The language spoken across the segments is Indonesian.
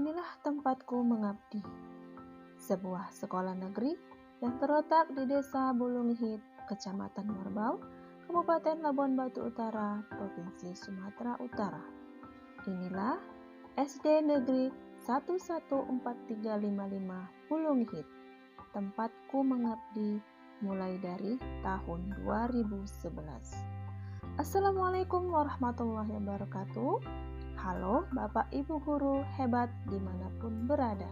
Inilah tempatku mengabdi, sebuah sekolah negeri yang terletak di Desa Bulunghit, Kecamatan Merbau, Kabupaten Labuan Batu Utara, Provinsi Sumatera Utara. Inilah SD Negeri 114355 Bulunghit, tempatku mengabdi mulai dari tahun 2011. Assalamualaikum warahmatullahi wabarakatuh. Halo Bapak Ibu Guru hebat dimanapun berada.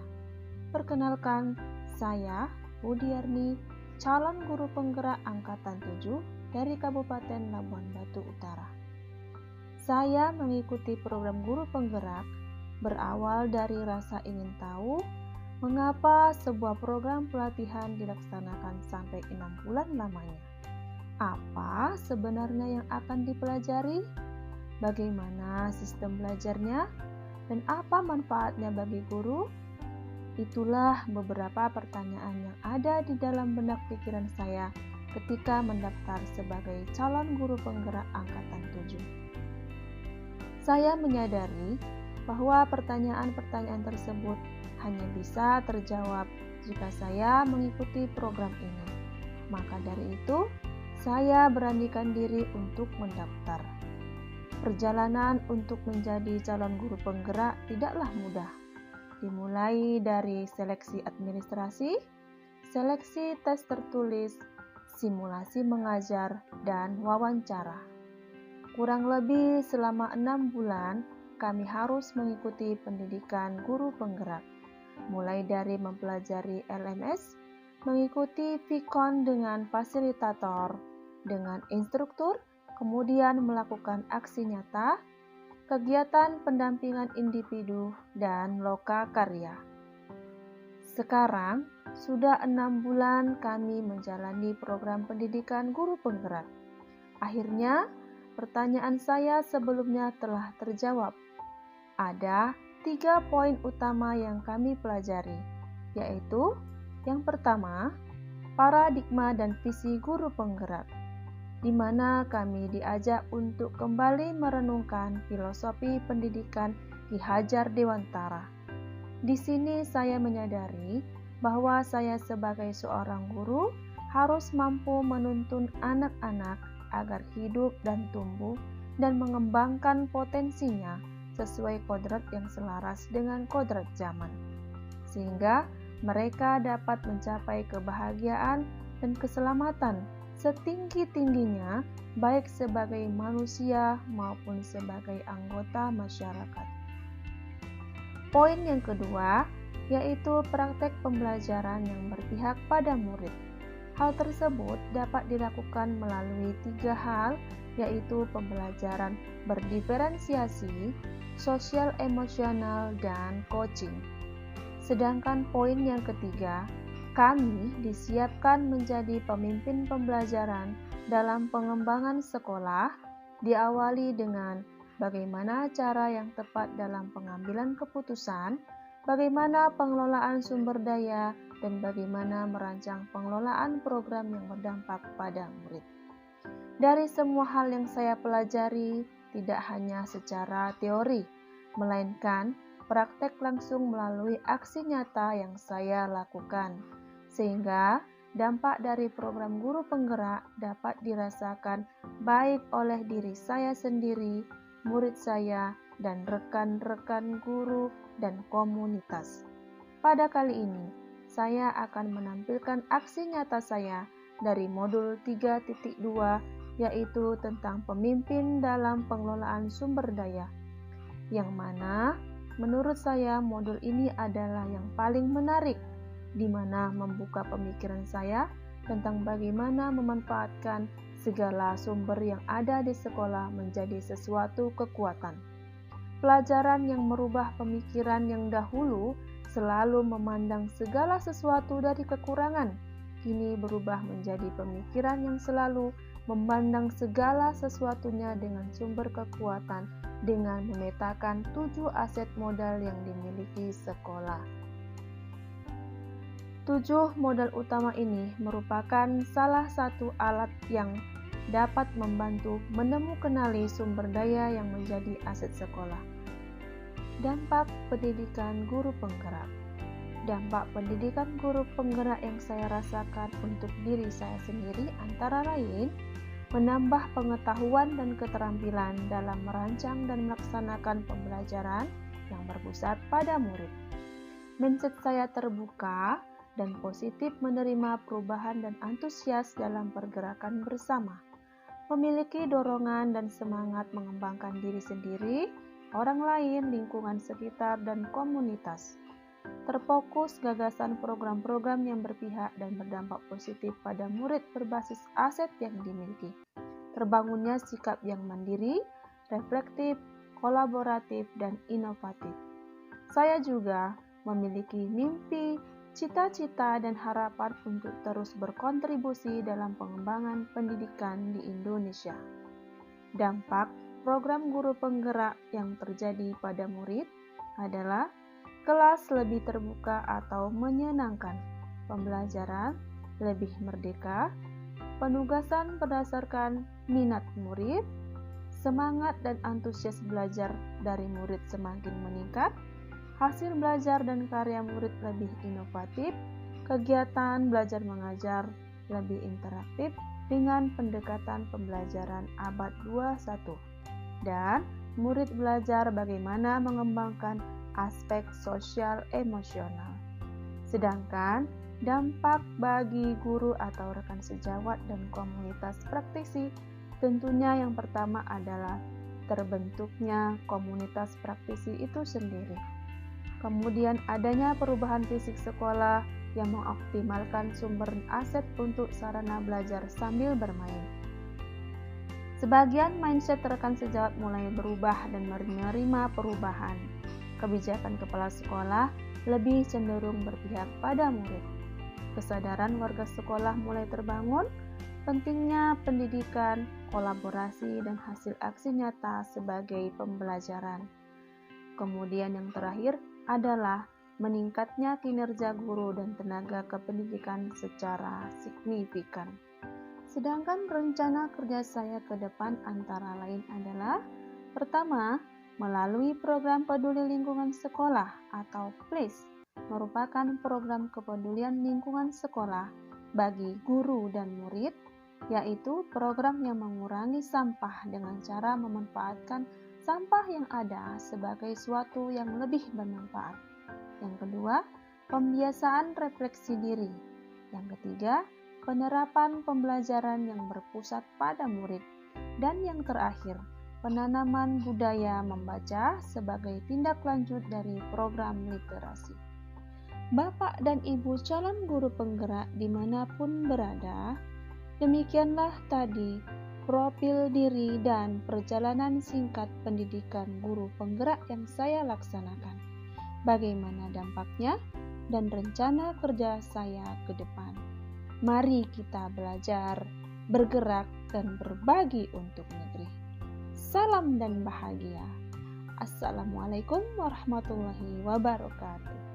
Perkenalkan, saya Budiarni, calon guru penggerak Angkatan 7 dari Kabupaten Labuan Batu Utara. Saya mengikuti program guru penggerak berawal dari rasa ingin tahu mengapa sebuah program pelatihan dilaksanakan sampai 6 bulan lamanya. Apa sebenarnya yang akan dipelajari? Bagaimana sistem belajarnya? Dan apa manfaatnya bagi guru? Itulah beberapa pertanyaan yang ada di dalam benak pikiran saya ketika mendaftar sebagai calon guru penggerak Angkatan 7. Saya menyadari bahwa pertanyaan-pertanyaan tersebut hanya bisa terjawab jika saya mengikuti program ini. Maka dari itu, saya beranikan diri untuk mendaftar. Perjalanan untuk menjadi calon guru penggerak tidaklah mudah. Dimulai dari seleksi administrasi, seleksi tes tertulis, simulasi mengajar, dan wawancara. Kurang lebih selama 6 bulan, kami harus mengikuti pendidikan guru penggerak. Mulai dari mempelajari LMS, mengikuti VCON dengan fasilitator, dengan instruktur, kemudian melakukan aksi nyata, kegiatan pendampingan individu, dan loka karya. Sekarang, sudah 6 bulan kami menjalani program pendidikan guru penggerak. Akhirnya, pertanyaan saya sebelumnya telah terjawab. Ada 3 poin utama yang kami pelajari, yaitu yang pertama, paradigma dan visi guru penggerak, di mana kami diajak untuk kembali merenungkan filosofi pendidikan Ki Hajar Dewantara. Di sini saya menyadari bahwa saya sebagai seorang guru harus mampu menuntun anak-anak agar hidup dan tumbuh dan mengembangkan potensinya sesuai kodrat yang selaras dengan kodrat zaman, sehingga mereka dapat mencapai kebahagiaan dan keselamatan setinggi-tingginya, baik sebagai manusia maupun sebagai anggota masyarakat. Poin yang kedua, yaitu praktek pembelajaran yang berpihak pada murid. Hal tersebut dapat dilakukan melalui 3 hal, yaitu pembelajaran berdiferensiasi, sosial emosional, dan coaching. Sedangkan poin yang ketiga, kami disiapkan menjadi pemimpin pembelajaran dalam pengembangan sekolah, diawali dengan bagaimana cara yang tepat dalam pengambilan keputusan, bagaimana pengelolaan sumber daya, dan bagaimana merancang pengelolaan program yang berdampak pada murid. Dari semua hal yang saya pelajari, tidak hanya secara teori, melainkan praktek langsung melalui aksi nyata yang saya lakukan, sehingga dampak dari program guru penggerak dapat dirasakan baik oleh diri saya sendiri, murid saya, dan rekan-rekan guru dan komunitas. Pada kali ini, saya akan menampilkan aksi nyata saya dari modul 3.2, yaitu tentang pemimpin dalam pengelolaan sumber daya, yang mana menurut saya modul ini adalah yang paling menarik, di mana membuka pemikiran saya tentang bagaimana memanfaatkan segala sumber yang ada di sekolah menjadi sesuatu kekuatan. Pelajaran yang merubah pemikiran yang dahulu selalu memandang segala sesuatu dari kekurangan, kini berubah menjadi pemikiran yang selalu memandang segala sesuatunya dengan sumber kekuatan dengan memetakan 7 aset modal yang dimiliki sekolah. 7 modal utama ini merupakan salah satu alat yang dapat membantu menemukanali sumber daya yang menjadi aset sekolah. Dampak pendidikan guru penggerak. Dampak pendidikan guru penggerak yang saya rasakan untuk diri saya sendiri antara lain menambah pengetahuan dan keterampilan dalam merancang dan melaksanakan pembelajaran yang berpusat pada murid. Mindset saya terbuka dan positif menerima perubahan dan antusias dalam pergerakan bersama. Memiliki dorongan dan semangat mengembangkan diri sendiri, orang lain, lingkungan sekitar, dan komunitas. Terfokus gagasan program-program yang berpihak dan berdampak positif pada murid berbasis aset yang dimiliki. Terbangunnya sikap yang mandiri, reflektif, kolaboratif, dan inovatif. Saya juga memiliki mimpi, cita-cita, dan harapan untuk terus berkontribusi dalam pengembangan pendidikan di Indonesia. Dampak program guru penggerak yang terjadi pada murid adalah kelas lebih terbuka atau menyenangkan, pembelajaran lebih merdeka, penugasan berdasarkan minat murid, semangat dan antusias belajar dari murid semakin meningkat, hasil belajar dan karya murid lebih inovatif, kegiatan belajar mengajar lebih interaktif dengan pendekatan pembelajaran abad 21, dan murid belajar bagaimana mengembangkan aspek sosial emosional. Sedangkan dampak bagi guru atau rekan sejawat dan komunitas praktisi tentunya yang pertama adalah terbentuknya komunitas praktisi itu sendiri. Kemudian adanya perubahan fisik sekolah yang mengoptimalkan sumber aset untuk sarana belajar sambil bermain. Sebagian mindset rekan sejawat mulai berubah dan menerima perubahan. Kebijakan kepala sekolah lebih cenderung berpihak pada murid. Kesadaran warga sekolah mulai terbangun, pentingnya pendidikan, kolaborasi, dan hasil aksi nyata sebagai pembelajaran. Kemudian yang terakhir adalah meningkatnya kinerja guru dan tenaga kependidikan secara signifikan. Sedangkan rencana kerja saya ke depan antara lain adalah: pertama, melalui program peduli lingkungan sekolah atau PLIS, merupakan program kepedulian lingkungan sekolah bagi guru dan murid, yaitu program yang mengurangi sampah dengan cara memanfaatkan sampah yang ada sebagai suatu yang lebih bermanfaat. Yang kedua, pembiasaan refleksi diri. Yang ketiga, penerapan pembelajaran yang berpusat pada murid. Dan yang terakhir, penanaman budaya membaca sebagai tindak lanjut dari program literasi. Bapak dan Ibu calon guru penggerak dimanapun berada, demikianlah tadi profil diri dan perjalanan singkat pendidikan guru penggerak yang saya laksanakan. Bagaimana dampaknya dan rencana kerja saya ke depan. Mari kita belajar, bergerak, dan berbagi untuk negeri. Salam dan bahagia. Assalamualaikum warahmatullahi wabarakatuh.